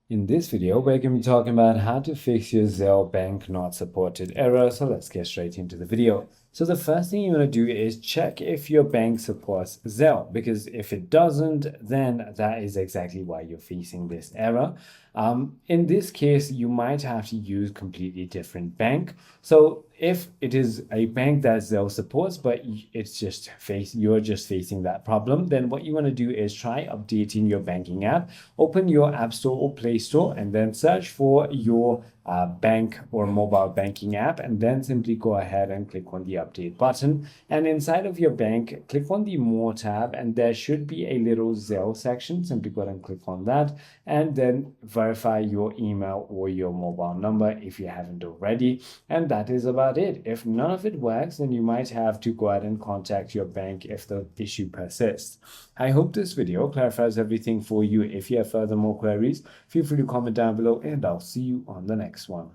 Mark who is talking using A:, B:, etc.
A: In this video, we're going to be talking about how to fix your Zelle bank not supported error. So let's get straight into the video. So the first thing you want to do is check if your bank supports Zelle, because if it doesn't, then that is exactly why you're facing this error. In this case, you might have to use completely different bank. So if it is a bank that Zelle supports, but you're just facing that problem, then what you want to do is try updating your banking app. Open your App Store or Play Store and then search for your bank or mobile banking app, and then simply go ahead and click on the update button. And inside of your bank, click on the More tab, and there should be a little Zelle section. Simply go ahead and click on that, and then verify your email or your mobile number if you haven't already. And that is about it. If none of it works, then you might have to go ahead and contact your bank if the issue persists. I hope this video clarifies everything for you. If you have further more queries, feel free to comment down below, and I'll see you on the next one.